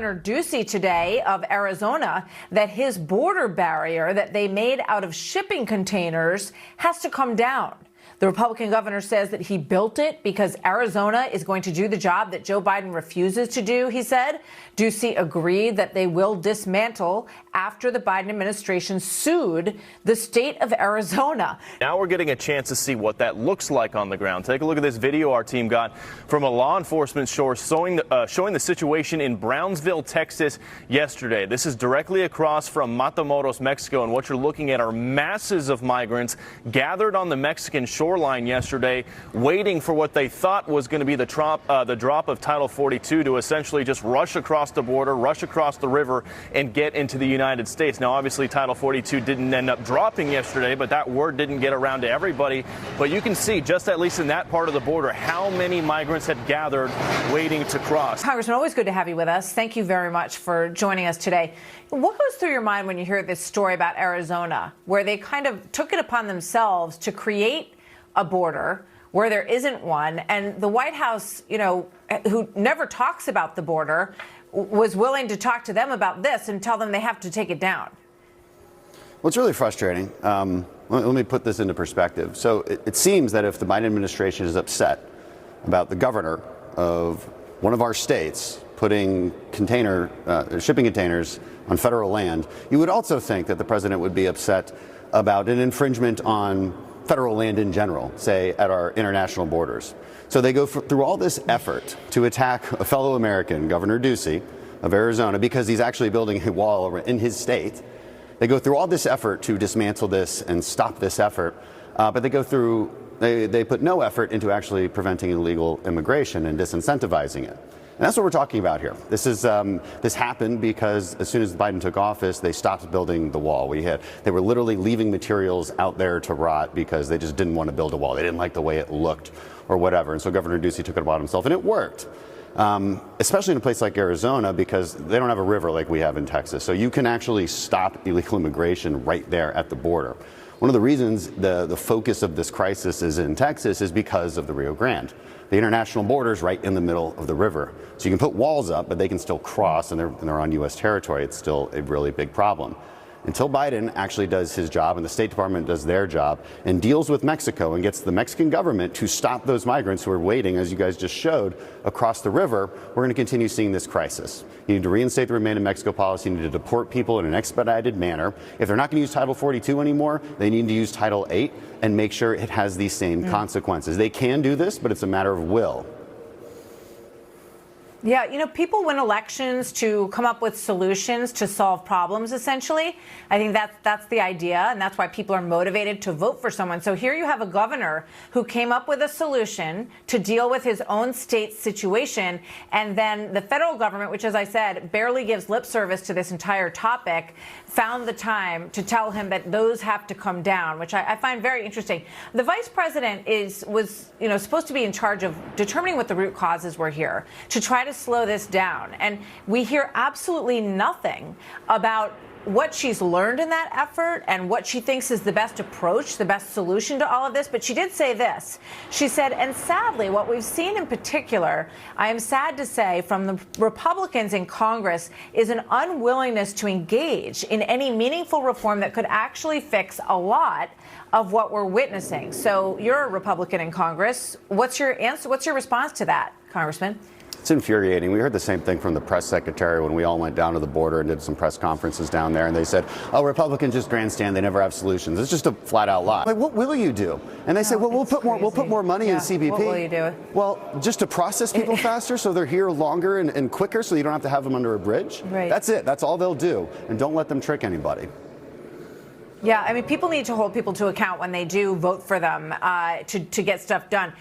Governor Ducey today of Arizona that his border barrier that they made out of shipping containers has to come down. The Republican governor says that he built it because Arizona is going to do the job that Joe Biden refuses to do, he said. Ducey agreed that they will dismantle after the Biden administration sued the state of Arizona. Now we're getting a chance to see what that looks like on the ground. Take a look at this video our team got from a law enforcement source showing the situation in Brownsville, Texas yesterday. This is directly across from Matamoros, Mexico, and what you're looking at are masses of migrants gathered on the Mexican shoreline yesterday, waiting for what they thought was going to be the drop of Title 42 to essentially just rush across the border, rush across the river, and get into the United States. Now, obviously, Title 42 didn't end up dropping yesterday, but that word didn't get around to everybody. But you can see, just at least in that part of the border, how many migrants had gathered waiting to cross. Congressman, always good to have you with us. Thank you very much for joining us today. What goes through your mind when you hear this story about Arizona, where they kind of took it upon themselves to create a border where there isn't one, and the White House, who never talks about the border, was willing to talk to them about this and tell them they have to take it down? Well, it's really frustrating. Let me put this into perspective. So it seems that if the Biden administration is upset about the governor of one of our states putting shipping containers on federal land, you would also think that the president would be upset about an infringement on federal land in general, say at our international borders. So they go through all this effort to attack a fellow American, Governor Ducey of Arizona, because he's actually building a wall in his state. They go through all this effort to dismantle this and stop this effort, but they put no effort into actually preventing illegal immigration and disincentivizing it. And that's what we're talking about here. This happened because as soon as Biden took office, they stopped building the wall. They were literally leaving materials out there to rot because they just didn't want to build a wall. They didn't like the way it looked or whatever. And so Governor Ducey took it upon himself, and it worked. Especially in a place like Arizona, because they don't have a river like we have in Texas. So you can actually stop illegal immigration right there at the border. One of the reasons the focus of this crisis is in Texas is because of the Rio Grande. The international border is right in the middle of the river. So you can put walls up, but they can still cross, and they're on U.S. territory. It's still a really big problem. Until Biden actually does his job and the State Department does their job and deals with Mexico and gets the Mexican government to stop those migrants who are waiting, as you guys just showed, across the river, we're going to continue seeing this crisis. You need to reinstate the Remain in Mexico policy. You need to deport people in an expedited manner. If they're not going to use Title 42 anymore, they need to use Title 8 and make sure it has these same consequences. They can do this, but it's a matter of will. Yeah, people win elections to come up with solutions to solve problems, essentially. I think that's the idea, and that's why people are motivated to vote for someone. So here you have a governor who came up with a solution to deal with his own state's situation, and then the federal government, which, as I said, barely gives lip service to this entire topic, found the time to tell him that those have to come down, which I find very interesting. The vice president was supposed to be in charge of determining what the root causes were here, to try to slow this down. And we hear absolutely nothing about what she's learned in that effort and what she thinks is the best approach, the best solution to all of this. But she did say this. She said, and sadly, what we've seen in particular, I am sad to say, from the Republicans in Congress is an unwillingness to engage in any meaningful reform that could actually fix a lot of what we're witnessing. So you're a Republican in Congress. What's your answer? What's your response to that, Congressman? It's infuriating. We heard the same thing from the press secretary when we all went down to the border and did some press conferences down there, and they said, oh, Republicans just grandstand, they never have solutions. It's just a flat out lie. Like, what will you do? And they said, well, we'll put more money in CBP. What will you do? Well, just to process people faster so they're here longer and quicker so you don't have to have them under a bridge. Right. That's it. That's all they'll do. And don't let them trick anybody. Yeah, I mean, people need to hold people to account when they do vote for them to get stuff done.